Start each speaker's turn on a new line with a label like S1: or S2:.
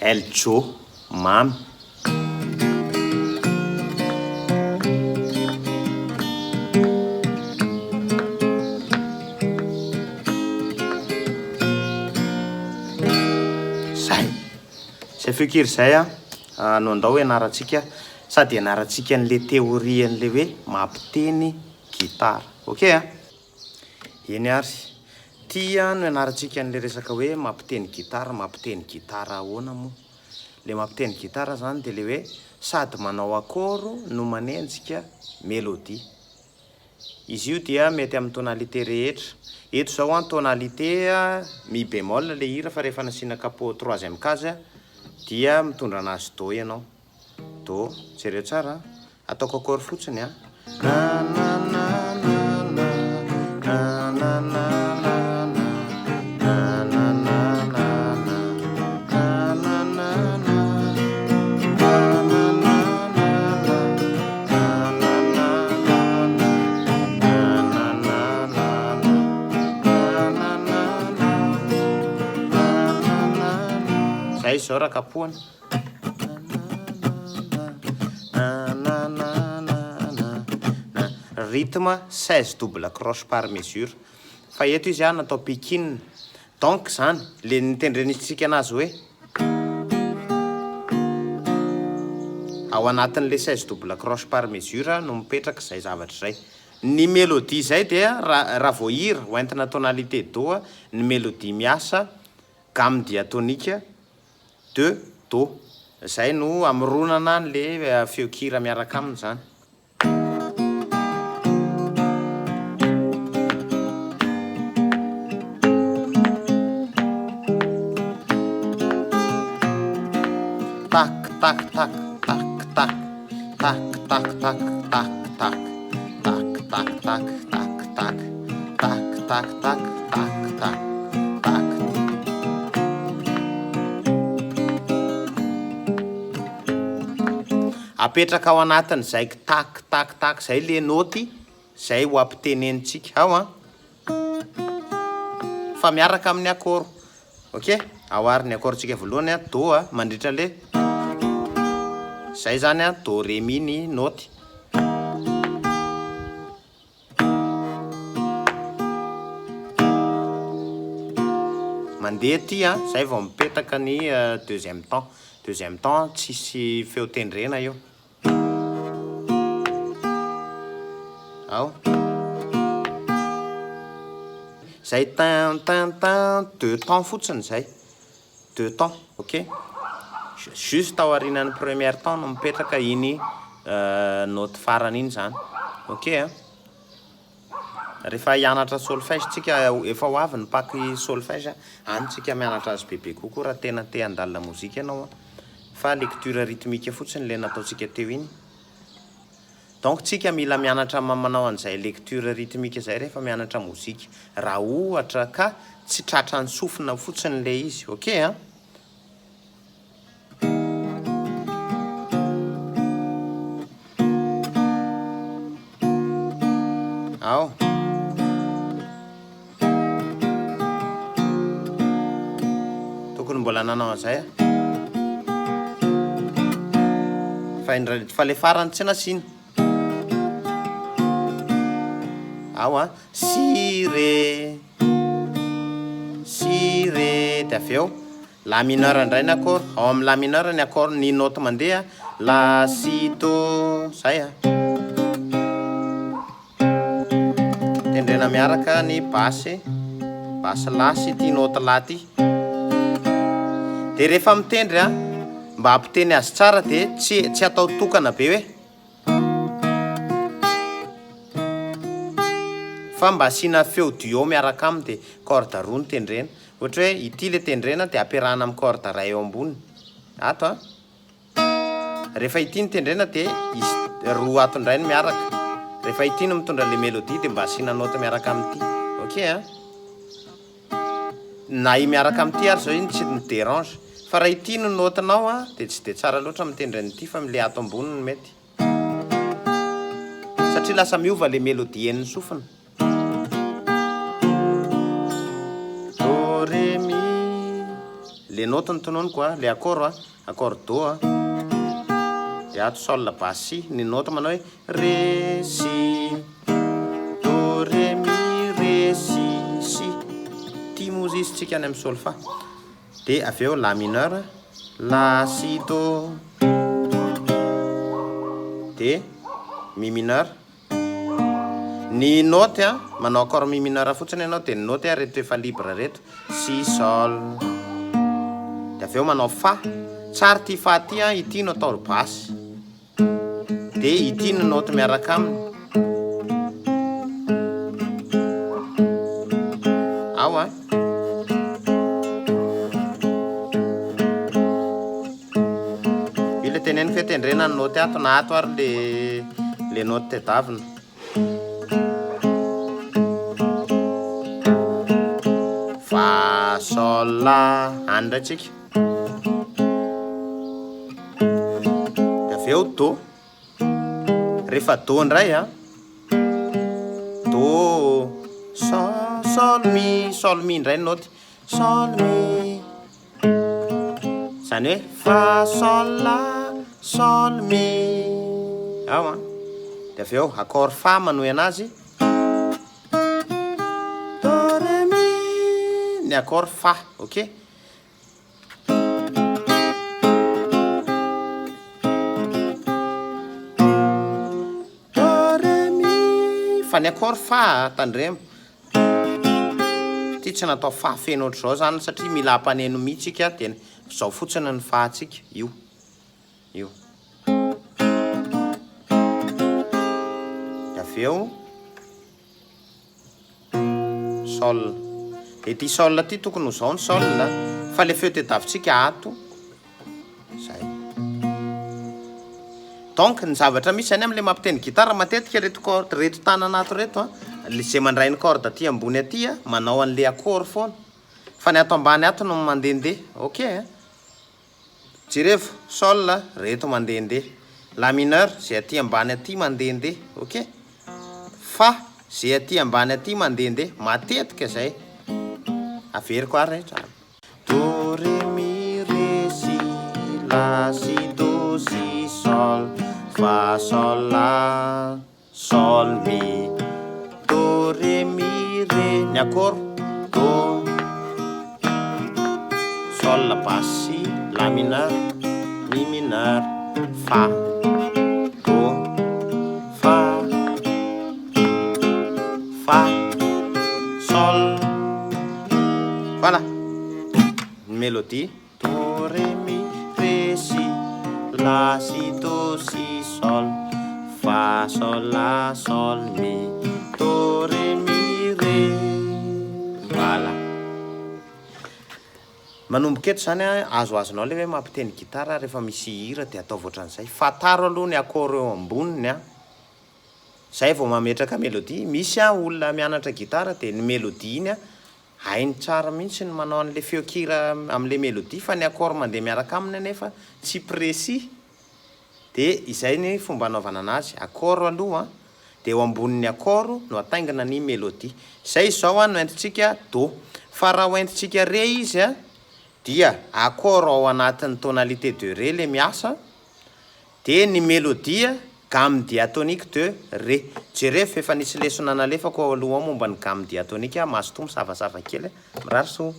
S1: Eljo mamy. Zay feokiry zay no andao ianarantsika sady ianarantsika an'le teoria an'le hoe mampiteny gitara. Ok eny ary tia no ianarantsika an'le resaka hoe mampiteny gitara ahoana moa le mampiteny gitara zany de le hoe sady manao akôro no manenjika mélodie. Izy io dia mety amin'ny tonalité rehetra. Eto zao an tonalité mi bémol le hira fa rehefa nasina capot troisième case dia mitondra anazy do ianao. Do jereo tsara ataoko akôro fotsiny a. Zay zao raha kapohana. Rythme 16 double croche par mesure. Fa eto izy natao piquine. Donc zany le nitendrenisika anazy hoe ao anatin'le 16 double croche par mesure no mipetraka zay zavatra zay. Ny mélodie zay dia raha vao hira hoentina tonalité do ny mélodie miasa gamme diatonique de do. Zay no amoronana an'le feokira miaraka aminy zany. Tak tak tak tak tak tak tak tak tak tak tak tak tak tak tak tak tak tak tak tak. Apetraka ao anatiny zay tak tak tak zay le noty zay ho ampitenenitsika ao fa miaraka amin'ny akôro. Ok ahoary ny akôrotsika voalohany do mandritra le zay zany do ré mi ny noty. Mandeha ty zay vao mipetaka ny deuxième temps tsisy feo tendrena io. Ao zay tin tin tin deux temps fotsiny zay deux temps. Ok juste ao aorianan'ny première temps no mipetraka iny note farany iny zany. Ok rehefa hianatra solfège tsika efa ho avy ny paky solfège any tsika mianatra azy bebe kokoa raha tena te handalina mozika ianao fa lecture rythmique fotsiny le nataontsika teo iny. Donc tsika mila mianatra manao an'izay lecture rythmique zay rehefa mianatra mozika raha ohatra ka tsy tratra ny sofina fotsiny le izy. Ok ao tokony mbola nanao an'izay fa le farany tsy nasina. Ao si ré de avy eo la mineur indray ny akôro. Ao amin'ny la mineur ny akôro ny note mandeha la si do zay tendrena miaraka ny basy la sy ty note la ty. De rehefa mitendry mba hampiteny azy tsara de tsy atao tokana be hoe fa mba asina feo duo miaraka aminy de corde roa ny tendrena. Ohatra hoe ity le tendrena de ampiarahana amin'ny corde ray eo amboniny ato rehefa ity ny tendrena de izy roa ato indray ny miaraka. Rehefa ity no mitondra le mélodie de mba asina note miaraka amity. Ok na i miaraka amity ary zao iny tsy ny dérange fa raha ity no notenao de tsy de tsara loatra mitendry an'ity fa le ato amboniny mety satria lasa miova le mélodie en'ny sofina. Do ré mi le note ny tononiko a le accord accord do a de ato sol basse si ny note manao hoe ré si do ré mi ré si ty mozy izy tsika any amin'ny sol fa de avy eo la mineur la si do de mi mineur ny note a manao accord mi mineur fotsiny ianao de ny note a reto efa libre reto si sol de avy eo manao fa tsary ty fa ty a ity no atao basse de ity no note miaraka aminy ao a io le teneniko hoe tendrena ny note ato na ato ary le note tedavina fa sol la any ndray tsika de avy eo do rehefa do ndray a do sol mi ndray note sol mi zany hoe fa sol mi ao a de avy eo accord fa manohy anazy do ré mi ny accord fa ok do ré mi fa ny accord fa tandremo ty tsy natao fa feno ohatr'izao zany satria mila ampaneno mi tsika de zao fotsiny ny fa tsika io de avy eo sol de ty sol ty tokony ho zao ny sol fa le feo tedavitsika ato zay donc ny zavatra misy zany am'le mampiteny gitara matetika reto corde reto tanana ato reto le zay mandray ny corde aty ambony aty manao an'le accord foana fa ny ato ambany ato no mandehandeha ok jereo sol reto mandehandeha la mineur zay aty ambany aty mandehandeha ok fa zay aty ambany aty mandehandeha matetika zay averiko ary rehetra do ré mi ré si la si do si sol fa sol la sol mi do ré mi ré ny accord do sol la basse si la mineur mi mineur fa do fa sol voilà mélodie do ré mi ré si la si do si sol fa sol la sol mi do ré mi ré voilà manomboka eto zany azoazonao le hoe mampiteny gitara rehefa misy hira de atao voatran'izay fataro aloha ny accord eo amboniny zay vao mametraka mélodie misy olona mianatra gitara de ny mélodie iny hainy tsara mihitsy ny manao an'le feokira am'le mélodie fa ny accord mandeha miaraka aminy anefa tsy précis de izay ny fomba anaovana anazy accord aloha de eo ambonin'ny accord no ataingana ny mélodie zay zao no entintsika do fa raha hoentintsika ré izy dia accord ao anatin'ny tonalité de ré le miasa de ny mélodie gamme diatonique de ré jereo efa nisy lesona nalefako aloha momba ny gamme diatonique mahazo tombo savasava kely mirary soa